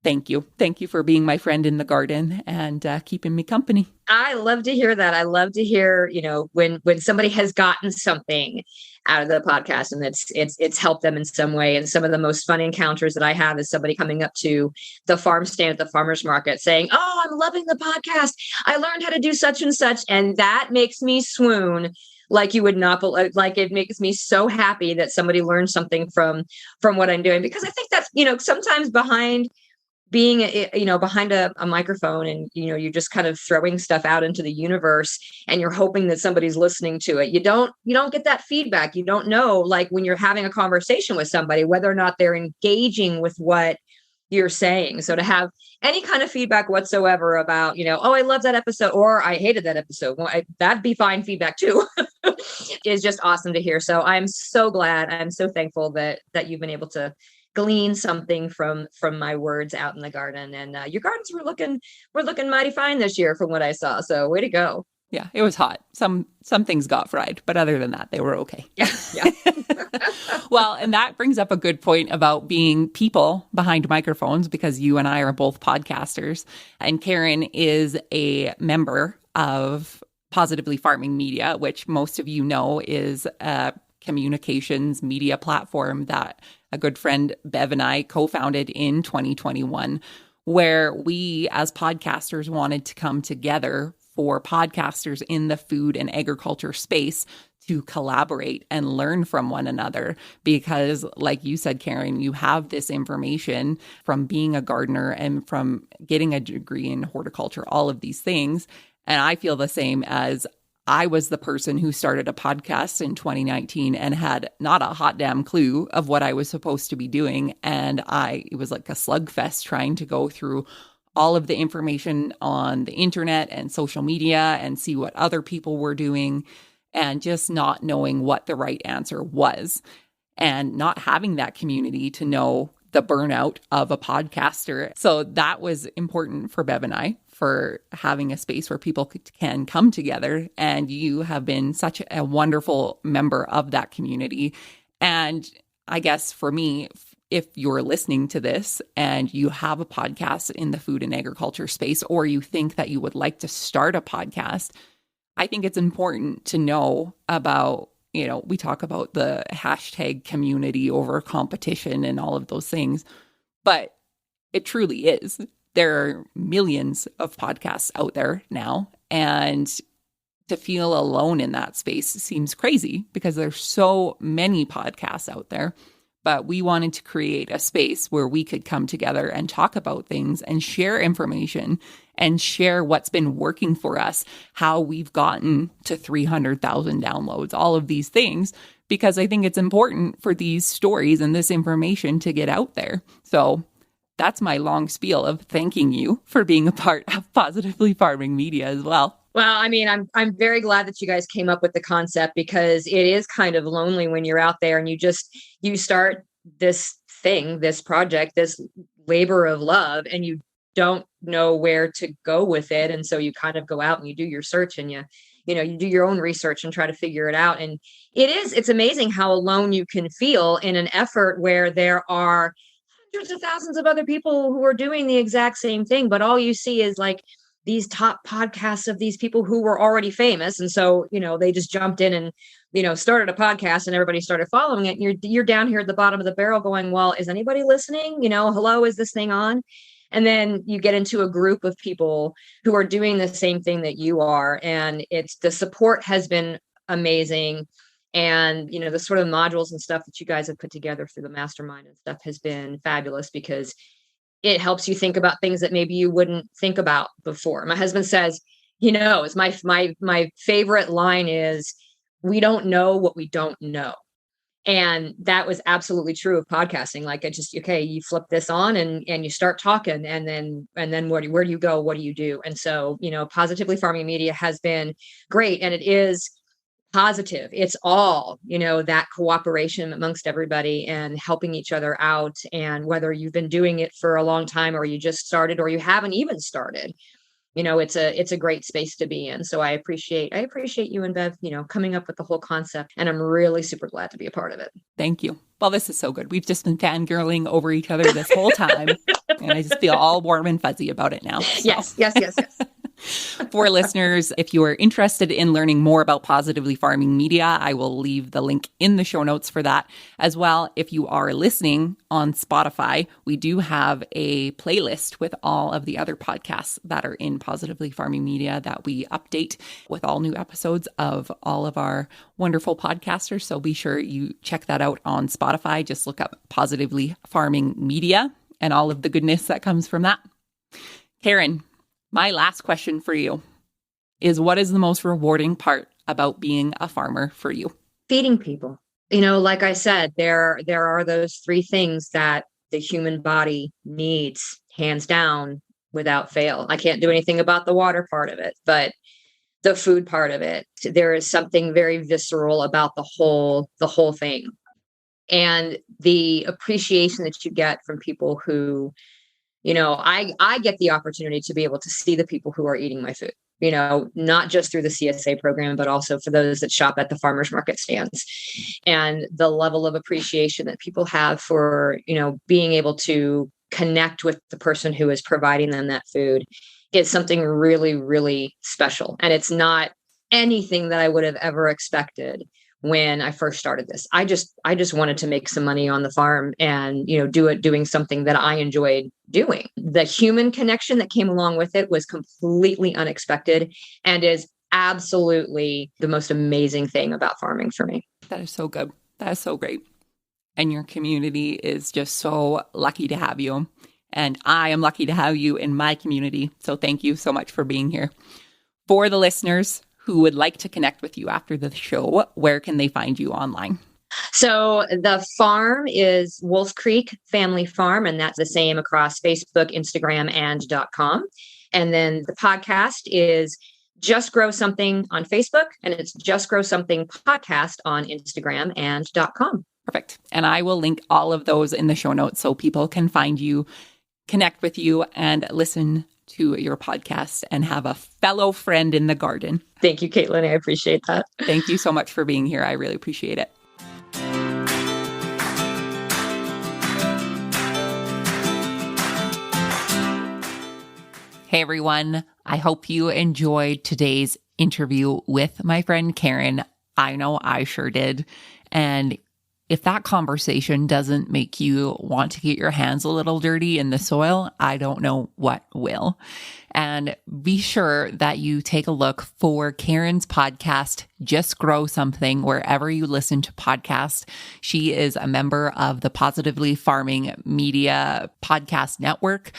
thank you. Thank you for being my friend in the garden and keeping me company. I love to hear that. I love to hear, when somebody has gotten something out of the podcast and it's helped them in some way. And some of the most fun encounters that I have is somebody coming up to the farm stand at the farmer's market saying, "Oh, I'm loving the podcast. I learned how to do such and such." And that makes me swoon like you would not believe. Like, it makes me so happy that somebody learned something from what I'm doing, because I think that's, sometimes behind being, behind a microphone and, you're just kind of throwing stuff out into the universe and you're hoping that somebody's listening to it. You don't get that feedback. You don't know, like when you're having a conversation with somebody, whether or not they're engaging with what you're saying. So to have any kind of feedback whatsoever about, "Oh, I love that episode," or "I hated that episode," well, that'd be fine feedback too, is just awesome to hear. So I'm so glad. I'm so thankful that you've been able to glean something from my words out in the garden. And your gardens were looking mighty fine this year from what I saw. So way to go. Yeah, it was hot. Some things got fried, but other than that, they were okay. Yeah. Well, and that brings up a good point about being people behind microphones, because you and I are both podcasters, and Karin is a member of Positively Farming Media, which most of you know is a communications media platform that a good friend Bev and I co-founded in 2021, where we as podcasters wanted to come together for podcasters in the food and agriculture space to collaborate and learn from one another. Because like you said, Karin, you have this information from being a gardener and from getting a degree in horticulture, all of these things. And I feel the same, as I was the person who started a podcast in 2019 and had not a hot damn clue of what I was supposed to be doing. And it was like a slugfest trying to go through all of the information on the internet and social media and see what other people were doing, and just not knowing what the right answer was, and not having that community to know the burnout of a podcaster. So that was important for Bev and I, for having a space where people can come together. And you have been such a wonderful member of that community. And I guess for me, if you're listening to this and you have a podcast in the food and agriculture space, or you think that you would like to start a podcast, I think it's important to know about, we talk about the hashtag community over competition and all of those things, but it truly is. There are millions of podcasts out there now, and to feel alone in that space seems crazy because there's so many podcasts out there. But we wanted to create a space where we could come together and talk about things and share information and share what's been working for us, how we've gotten to 300,000 downloads, all of these things, because I think it's important for these stories and this information to get out there. So that's my long spiel of thanking you for being a part of Positively Farming Media as well. Well, I mean, I'm very glad that you guys came up with the concept, because it is kind of lonely when you're out there and you start this thing, this project, this labor of love, and you don't know where to go with it. And so you kind of go out and you do your search, and you do your own research and try to figure it out. And it's amazing how alone you can feel in an effort where there are hundreds of thousands of other people who are doing the exact same thing, but all you see is like these top podcasts of these people who were already famous. And so, they just jumped in and, started a podcast and everybody started following it. And you're down here at the bottom of the barrel going, well, is anybody listening? Hello, is this thing on? And then you get into a group of people who are doing the same thing that you are. And the support has been amazing. And, the sort of modules and stuff that you guys have put together through the mastermind and stuff has been fabulous, because it helps you think about things that maybe you wouldn't think about before. My husband says, it's my favorite line is, we don't know what we don't know. And that was absolutely true of podcasting. Like, you flip this on and you start talking, and then where do you go? What do you do? And so, Positively Farming Media has been great. And it is positive. It's all, that cooperation amongst everybody and helping each other out. And whether you've been doing it for a long time, or you just started, or you haven't even started, it's a great space to be in. So I appreciate you and Bev, coming up with the whole concept. And I'm really super glad to be a part of it. Thank you. Well, this is so good. We've just been fangirling over each other this whole time. And I just feel all warm and fuzzy about it now. So. Yes. For listeners, if you are interested in learning more about Positively Farming Media, I will leave the link in the show notes for that. As well, if you are listening on Spotify, we do have a playlist with all of the other podcasts that are in Positively Farming Media that we update with all new episodes of all of our wonderful podcasters. So be sure you check that out on Spotify. Just look up Positively Farming Media and all of the goodness that comes from that. Karin, my last question for you is, what is the most rewarding part about being a farmer for you? Feeding people. Like I said, there are those three things that the human body needs, hands down, without fail. I can't do anything about the water part of it, but the food part of it, there is something very visceral about the whole thing. And the appreciation that you get from people who, I get the opportunity to be able to see the people who are eating my food, not just through the CSA program, but also for those that shop at the farmers market stands, and the level of appreciation that people have for, being able to connect with the person who is providing them that food is something really, really special. And it's not anything that I would have ever expected when I first started this. I just wanted to make some money on the farm and, doing something that I enjoyed doing. The human connection that came along with it was completely unexpected and is absolutely the most amazing thing about farming for me. That is so good. That is so great. And your community is just so lucky to have you. And I am lucky to have you in my community. So thank you so much for being here. For the listeners who would like to connect with you after the show, where can they find you online? So the farm is Wolf Creek Family Farm, and that's the same across Facebook, Instagram, and .com. And then the podcast is Just Grow Something on Facebook, and it's Just Grow Something Podcast on Instagram and .com. Perfect. And I will link all of those in the show notes so people can find you, connect with you, and listen to your podcast and have a fellow friend in the garden. Thank you, Caitlin. I appreciate that. Thank you so much for being here. I really appreciate it. Hey, everyone. I hope you enjoyed today's interview with my friend Karin. I know I sure did. And If that conversation doesn't make you want to get your hands a little dirty in the soil, I don't know what will. And be sure that you take a look for Karin's podcast, Just Grow Something, wherever you listen to podcasts. She is a member of the Positively Farming Media Podcast Network,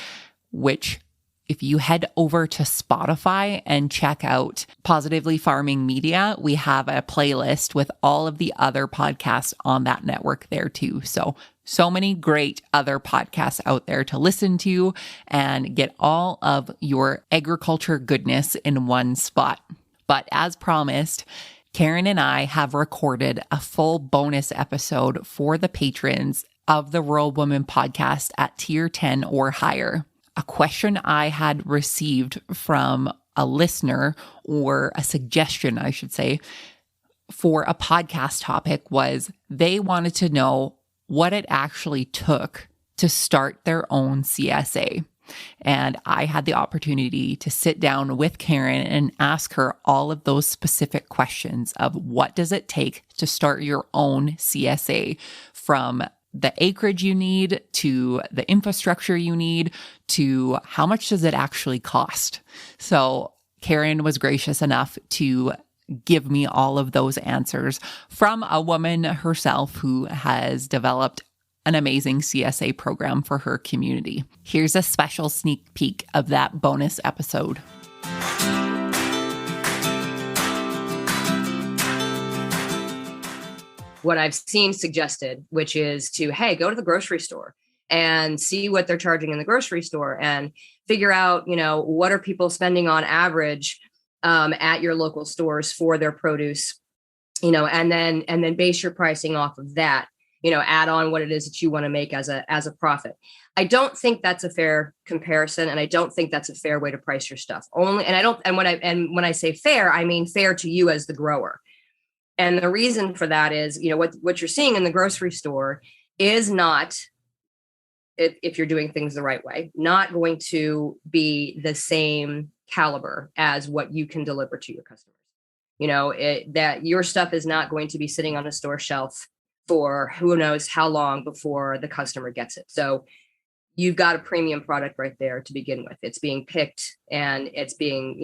which if you head over to Spotify and check out Positively Farming Media, we have a playlist with all of the other podcasts on that network there too. So many great other podcasts out there to listen to and get all of your agriculture goodness in one spot. But as promised, Karin and I have recorded a full bonus episode for the patrons of the Rural Woman podcast at tier 10 or higher. A question I had received from a listener, or a suggestion, I should say, for a podcast topic was they wanted to know what it actually took to start their own CSA. And I had the opportunity to sit down with Karin and ask her all of those specific questions of what does it take to start your own CSA, from the acreage you need, to the infrastructure you need, to how much does it actually cost. So Karin was gracious enough to give me all of those answers from a woman herself who has developed an amazing CSA program for her community. Here's a special sneak peek of that bonus episode. What I've seen suggested, which is to, hey, go to the grocery store and see what they're charging in the grocery store and figure out, what are people spending on average at your local stores for their produce, and then base your pricing off of that, add on what it is that you want to make as a profit. I don't think that's a fair comparison, and I don't think that's a fair way to price your stuff. When I say fair, I mean fair to you as the grower. And the reason for that is, what you're seeing in the grocery store is not, if you're doing things the right way, not going to be the same caliber as what you can deliver to your customers. That your stuff is not going to be sitting on a store shelf for who knows how long before the customer gets it. So you've got a premium product right there to begin with. It's being picked and it's being,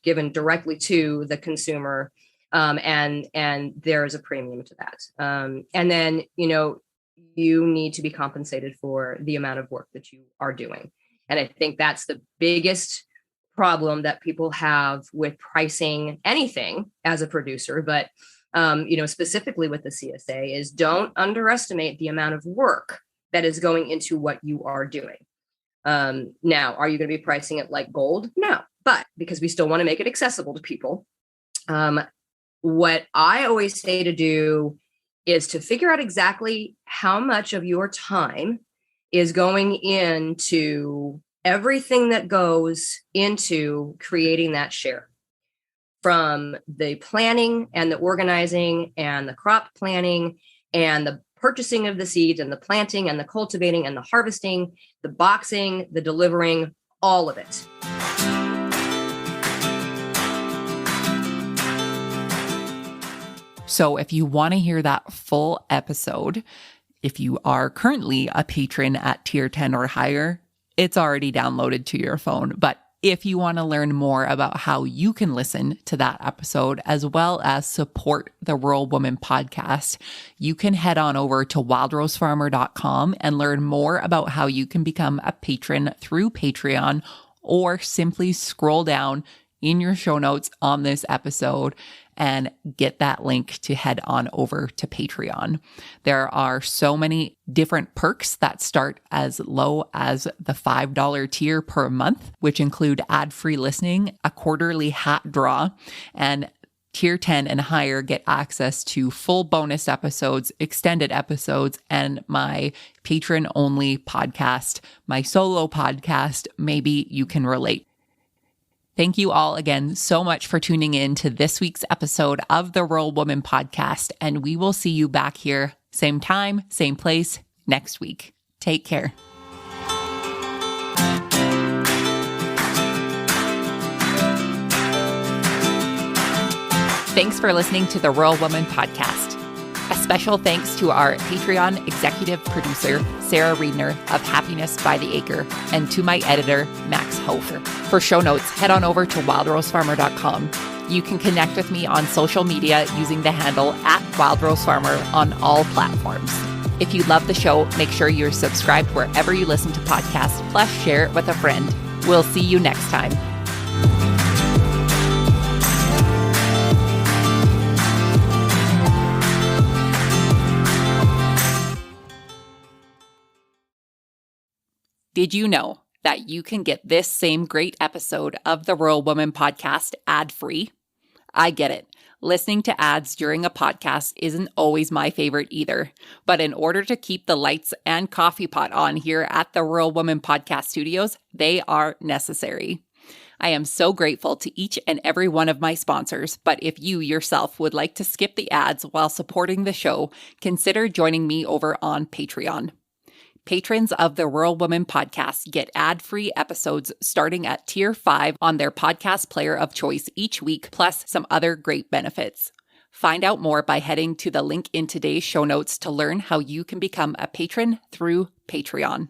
given directly to the consumer. And there is a premium to that. And then, you need to be compensated for the amount of work that you are doing. And I think that's the biggest problem that people have with pricing anything as a producer, but, specifically with the CSA, is don't underestimate the amount of work that is going into what you are doing. Now, are you going to be pricing it like gold? No, but because we still want to make it accessible to people, what I always say to do is to figure out exactly how much of your time is going into everything that goes into creating that share, from the planning and the organizing and the crop planning and the purchasing of the seeds and the planting and the cultivating and the harvesting, the boxing, the delivering, all of it. So if you want to hear that full episode, if you are currently a patron at tier 10 or higher, it's already downloaded to your phone. But if you want to learn more about how you can listen to that episode, as well as support the Rural Woman podcast, you can head on over to wildrosefarmer.com and learn more about how you can become a patron through Patreon, or simply scroll down in your show notes on this episode and get that link to head on over to Patreon. There are so many different perks that start as low as the $5 tier per month, which include ad-free listening, a quarterly hat draw, and tier 10 and higher get access to full bonus episodes, extended episodes, and my patron-only podcast, my solo podcast, Maybe You Can Relate. Thank you all again so much for tuning in to this week's episode of the Rural Woman podcast, and we will see you back here, same time, same place, next week. Take care. Thanks for listening to the Rural Woman podcast. A special thanks to our Patreon executive producer, Sarah Riedner of Happiness by the Acre, and to my editor, Max Hofer. For show notes, head on over to wildrosefarmer.com. You can connect with me on social media using the handle @WildRoseFarmer on all platforms. If you love the show, make sure you're subscribed wherever you listen to podcasts, plus share it with a friend. We'll see you next time. Did you know that you can get this same great episode of the Rural Woman podcast ad-free? I get it. Listening to ads during a podcast isn't always my favorite either. But in order to keep the lights and coffee pot on here at the Rural Woman Podcast Studios, they are necessary. I am so grateful to each and every one of my sponsors, but if you yourself would like to skip the ads while supporting the show, consider joining me over on Patreon. Patrons of the Rural Woman podcast get ad-free episodes starting at Tier 5 on their podcast player of choice each week, plus some other great benefits. Find out more by heading to the link in today's show notes to learn how you can become a patron through Patreon.